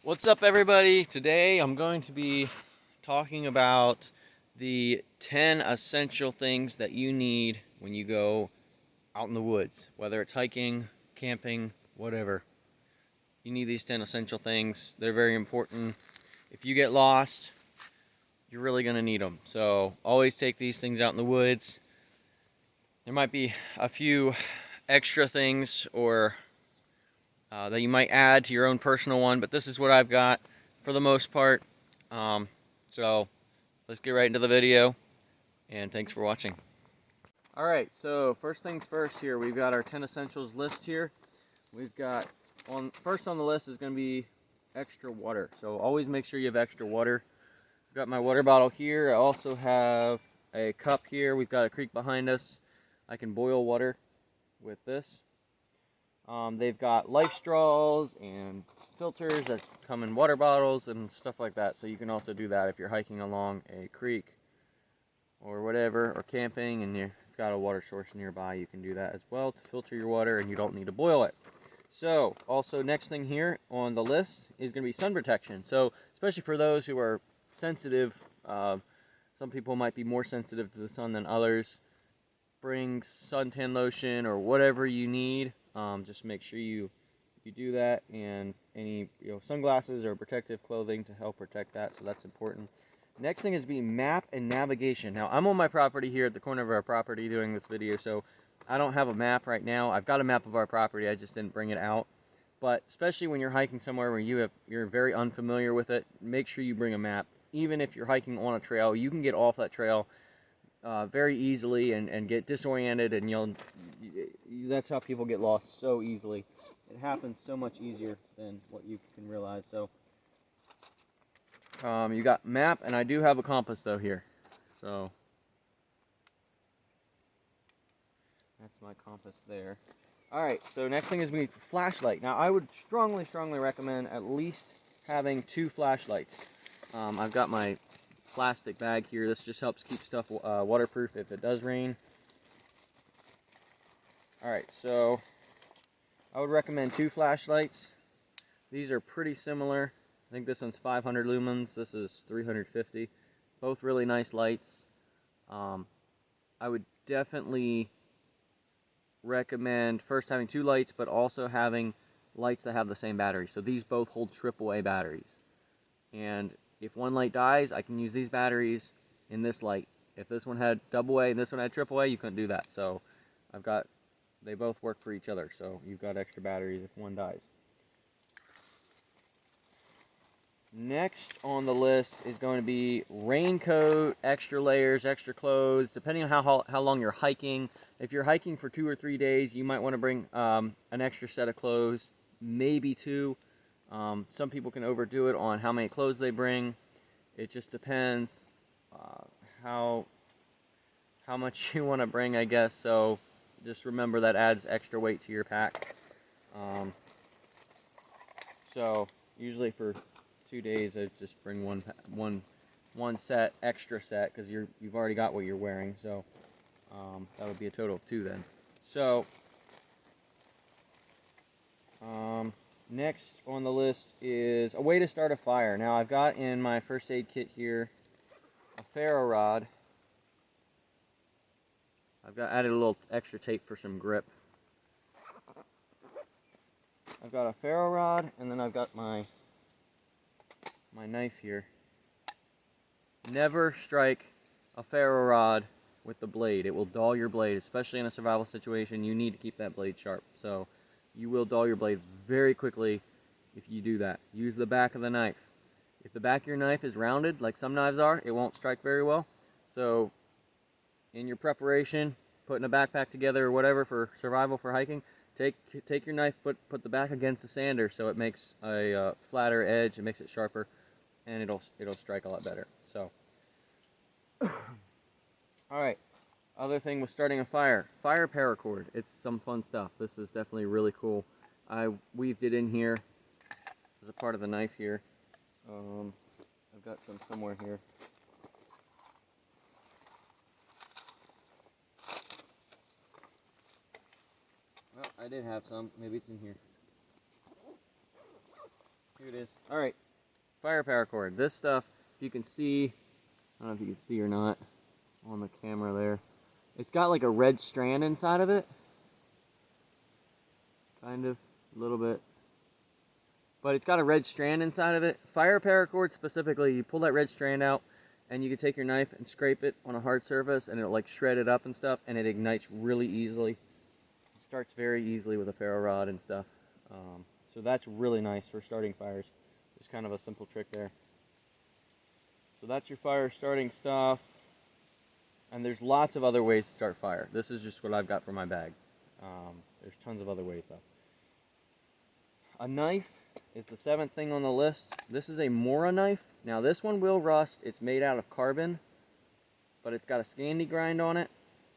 What's up, everybody? Today I'm going to be talking about the 10 essential things that you need when you go out in the woods, whether it's hiking, camping, whatever. You need these 10 essential things. They're very important. If you get lost, you're really going to need them. So always take these things out in the woods. There might be a few extra things or that you might add to your own personal one, but this is what I've got for the most part. Um, so let's get right into the video, and thanks for watching. Alright, so first things first here, we've got our 10 essentials list here. We've got, first on the list is going to be extra water. So always make sure you have extra water. I've got my water bottle here. I also have a cup here. We've got a creek behind us. I can boil water with this. They've got life straws and filters that come in water bottles and stuff like that. So you can also do that if you're hiking along a creek or whatever, or camping and you've got a water source nearby. You can do that as well to filter your water, and you don't need to boil it. So also next thing here on the list is going to be sun protection. So especially for those who are sensitive, some people might be more sensitive to the sun than others. Bring suntan lotion or whatever you need. Just make sure you do that, and any sunglasses or protective clothing to help protect that. So that's important. Next thing is being map and navigation. Now I'm on my property here at the corner of our property doing this video, so I don't have a map right now. I've got a map of our property, I just didn't bring it out. But especially when you're hiking somewhere where you're very unfamiliar with it, make sure you bring a map. Even if you're hiking on a trail, you can get off that trail very easily and get disoriented, and that's how people get lost so easily. It happens so much easier than what you can realize. So you got map, and I do have a compass though here. So that's my compass there. Alright, so next thing is going to be flashlight. Now I would strongly recommend at least having 2 flashlights. I've got my plastic bag here. This just helps keep stuff waterproof if it does rain. Alright, so I would recommend 2 flashlights. These are pretty similar. I think this one's 500 lumens, this is 350. Both really nice lights. I would definitely recommend first having 2 lights, but also having lights that have the same battery. So these both hold AAA batteries. And if one light dies, I can use these batteries in this light. If this one had AA and this one had AAA, you couldn't do that. So they both work for each other. So you've got extra batteries if one dies. Next on the list is going to be raincoat, extra layers, extra clothes, depending on how long you're hiking. If you're hiking for 2 or 3 days, you might want to bring an extra set of clothes, maybe 2. Some people can overdo it on how many clothes they bring. It just depends how much you want to bring, I guess. So just remember that adds extra weight to your pack. So usually for 2 days, I just bring one set, extra set, because you've already got what you're wearing. So that would be a total of 2 then. So next on the list is a way to start a fire. Now I've got in my first aid kit here a ferro rod. I've got added a little extra tape for some grip. I've got a ferro rod, and then I've got my knife here. Never strike a ferro rod with the blade. It will dull your blade, especially in a survival situation. You need to keep that blade sharp. So you will dull your blade very quickly if you do that. Use the back of the knife. If the back of your knife is rounded, like some knives are, it won't strike very well. So in your preparation, putting a backpack together or whatever for survival for hiking, take your knife, put the back against the sander so it makes a flatter edge, it makes it sharper, and it'll strike a lot better. So alright, other thing with starting a fire paracord. It's some fun stuff. This is definitely really cool. I weaved it in here as a part of the knife here. I've got some somewhere here. Well, I did have some. Maybe it's in here. Here it is. All right, fire paracord. This stuff, if you can see, I don't know if you can see or not on the camera there. It's got like a red strand inside of it. Kind of, a little bit. But it's got a red strand inside of it. Fire paracord specifically, you pull that red strand out and you can take your knife and scrape it on a hard surface and it'll like shred it up and stuff, and it ignites really easily. It starts very easily with a ferro rod and stuff. So that's really nice for starting fires. Just kind of a simple trick there. So that's your fire starting stuff. And there's lots of other ways to start fire. This is just what I've got for my bag. There's tons of other ways though. A knife is the 7th thing on the list. This is a Mora knife. Now this one will rust. It's made out of carbon, but it's got a Scandi grind on it,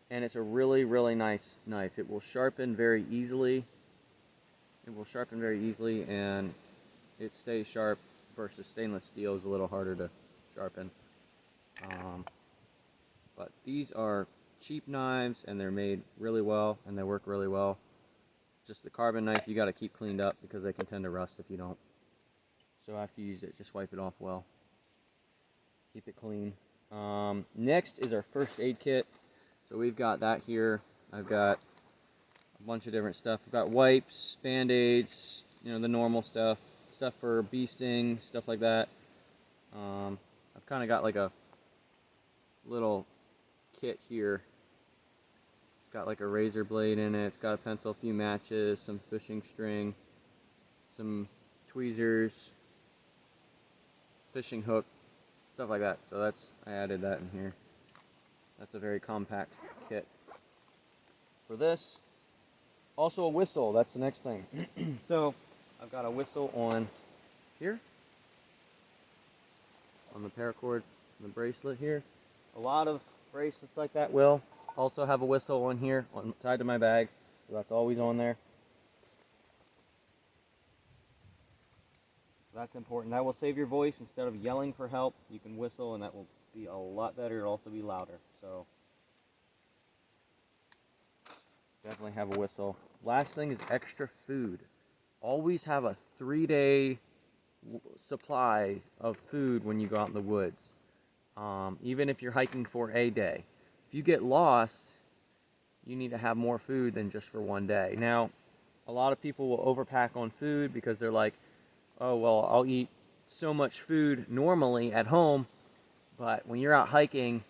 and it's a really, really nice knife. It will sharpen very easily. And it stays sharp versus stainless steel is a little harder to sharpen. But these are cheap knives, and they're made really well, and they work really well. Just the carbon knife you got to keep cleaned up because they can tend to rust if you don't. So after you use it, just wipe it off well. Keep it clean. Next is our first aid kit. So we've got that here. I've got a bunch of different stuff. We've got wipes, band-aids, you know, the normal stuff. Stuff for bee sting, stuff like that. I've kind of got like a little kit here. It's got like a razor blade in it. It's got a pencil, a few matches, some fishing string, some tweezers, fishing hook, stuff like that. So I added that in here. That's a very compact kit. For this, also a whistle. That's the next thing. So I've got a whistle on here, on the paracord, the bracelet here. A lot of bracelets like that will also have a whistle on here, tied to my bag, so that's always on there. That's important. That will save your voice. Instead of yelling for help, you can whistle, and that will be a lot better. It'll also be louder. So definitely have a whistle. Last thing is extra food. Always have a 3-day supply of food when you go out in the woods. Even if you're hiking for a day. If you get lost, you need to have more food than just for one day. Now, a lot of people will overpack on food because they're like, oh, well, I'll eat so much food normally at home, but when you're out hiking,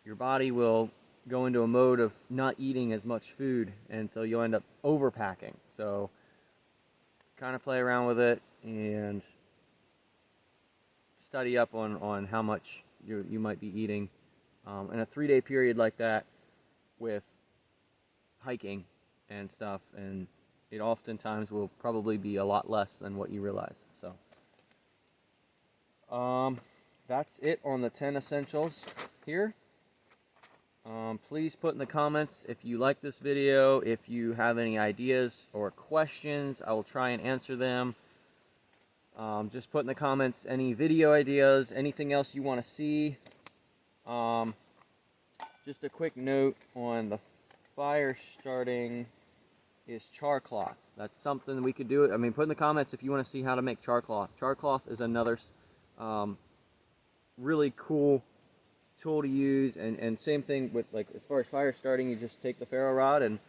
your body will go into a mode of not eating as much food, and so you'll end up overpacking. So kind of play around with it and study up on how much you might be eating in a 3-day period like that with hiking and stuff, and it oftentimes will probably be a lot less than what you realize. So that's it on the 10 essentials here. Please put in the comments if you like this video, if you have any ideas or questions. I will try and answer them. Just put in the comments any video ideas, anything else you want to see. Just a quick note on the fire starting is char cloth. That's something we could do. I mean, put in the comments if you want to see how to make char cloth. Char cloth is another really cool tool to use, and same thing with, like, as far as fire starting, you just take the ferro rod and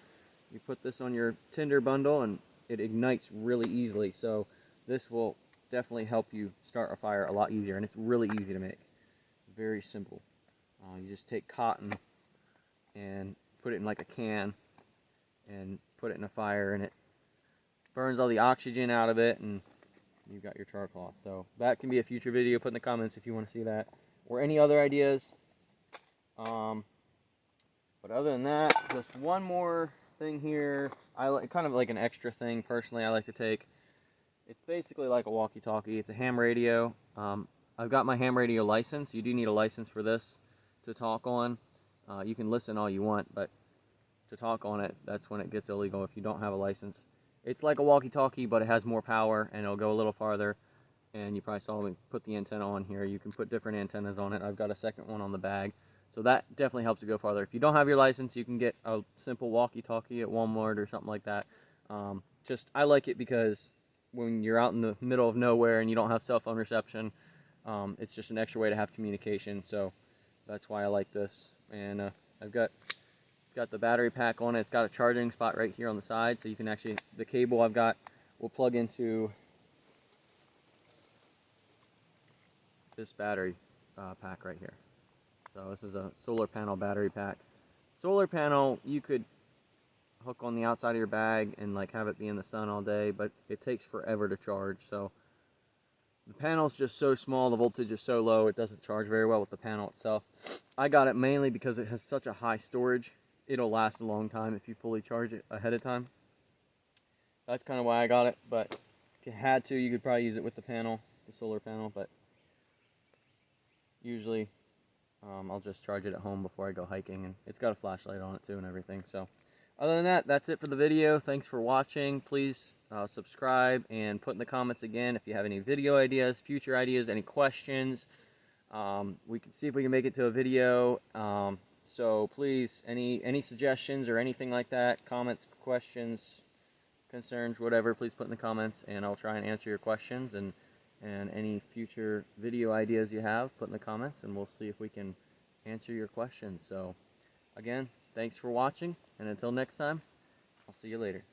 you put this on your tinder bundle and it ignites really easily. So this will definitely help you start a fire a lot easier, and it's really easy to make. Very simple. You just take cotton and put it in like a can and put it in a fire, and it burns all the oxygen out of it, and you've got your char cloth. So that can be a future video. Put in the comments if you want to see that or any other ideas. But other than that, just one more thing here. I like kind of like an extra thing personally I like to take. It's basically like a walkie-talkie. It's a ham radio. I've got my ham radio license. You do need a license for this to talk on. You can listen all you want, but to talk on it, that's when it gets illegal if you don't have a license. It's like a walkie-talkie, but it has more power, and it'll go a little farther. And you probably saw me put the antenna on here. You can put different antennas on it. I've got a second one on the bag. So that definitely helps to go farther. If you don't have your license, you can get a simple walkie-talkie at Walmart or something like that. I like it because when you're out in the middle of nowhere and you don't have cell phone reception. It's just an extra way to have communication, so that's why I like this. And it's got the battery pack on it. It's got a charging spot right here on the side, so you can actually, the cable I've got will plug into this battery pack right here. So this is a solar panel battery pack. Solar panel, you could hook on the outside of your bag and like have it be in the sun all day, but it takes forever to charge. So the panel's just so small, the voltage is so low, it doesn't charge very well with the panel itself. I got it mainly because it has such a high storage. It'll last a long time if you fully charge it ahead of time. That's kind of why I got it, but if you had to, you could probably use it with the panel, the solar panel, but usually I'll just charge it at home before I go hiking, and it's got a flashlight on it too and everything. So other than that, that's it for the video. Thanks for watching. Please subscribe and put in the comments again if you have any video ideas, future ideas, any questions. We can see if we can make it to a video. So please, any suggestions or anything like that, comments, questions, concerns, whatever, please put in the comments, and I'll try and answer your questions. And any future video ideas you have, put in the comments, and we'll see if we can answer your questions. So again, thanks for watching, and until next time, I'll see you later.